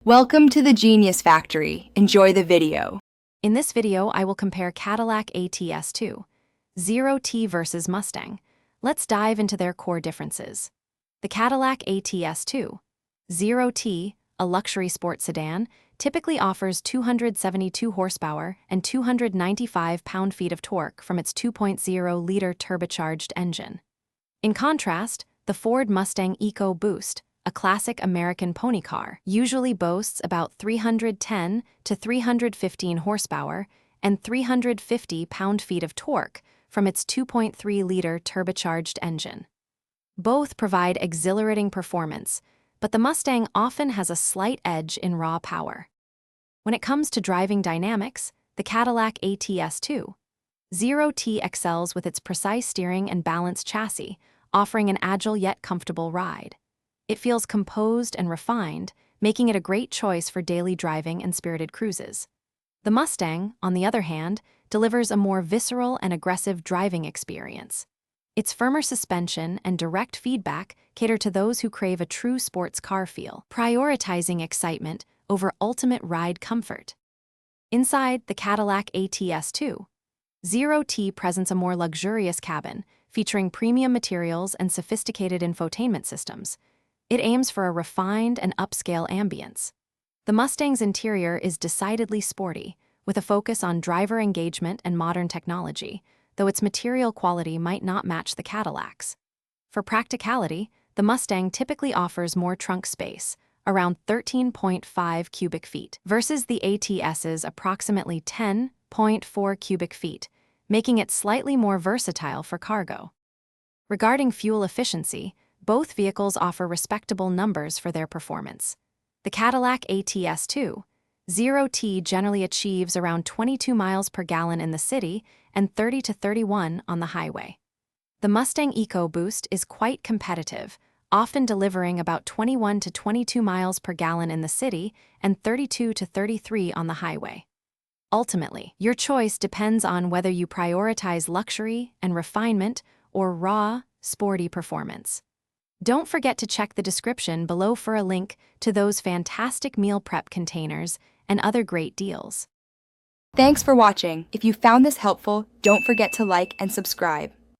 Welcome to the Genius Factory. Enjoy the video. In this video, I will compare Cadillac ATS 2.0T versus Mustang. Let's dive into their core differences. The Cadillac ATS 2.0T, a luxury sports sedan, typically offers 272 horsepower and 295 pound-feet of torque from its 2.0-liter turbocharged engine. In contrast, the Ford Mustang EcoBoost, a classic American pony car, usually boasts about 310 to 315 horsepower and 350 pound-feet of torque from its 2.3-liter turbocharged engine. Both provide exhilarating performance, but the Mustang often has a slight edge in raw power. When it comes to driving dynamics, the Cadillac ATS 2.0T excels with its precise steering and balanced chassis, offering an agile yet comfortable ride. It feels composed and refined, making it a great choice for daily driving and spirited cruises. The Mustang, on the other hand, delivers a more visceral and aggressive driving experience. Its firmer suspension and direct feedback cater to those who crave a true sports car feel, prioritizing excitement over ultimate ride comfort. Inside, the Cadillac ATS 2.0T presents a more luxurious cabin, featuring premium materials and sophisticated infotainment systems. It aims for a refined and upscale ambience. The Mustang's interior is decidedly sporty, with a focus on driver engagement and modern technology, though its material quality might not match the Cadillac's. For practicality, the Mustang typically offers more trunk space, around 13.5 cubic feet, versus the ATS's approximately 10.4 cubic feet, making it slightly more versatile for cargo. Regarding fuel efficiency, both vehicles offer respectable numbers for their performance. The Cadillac ATS 2.0T generally achieves around 22 miles per gallon in the city and 30 to 31 on the highway. The Mustang EcoBoost is quite competitive, often delivering about 21 to 22 miles per gallon in the city and 32 to 33 on the highway. Ultimately, your choice depends on whether you prioritize luxury and refinement or raw, sporty performance. Don't forget to check the description below for a link to those fantastic meal prep containers and other great deals. Thanks for watching. If you found this helpful, don't forget to like and subscribe.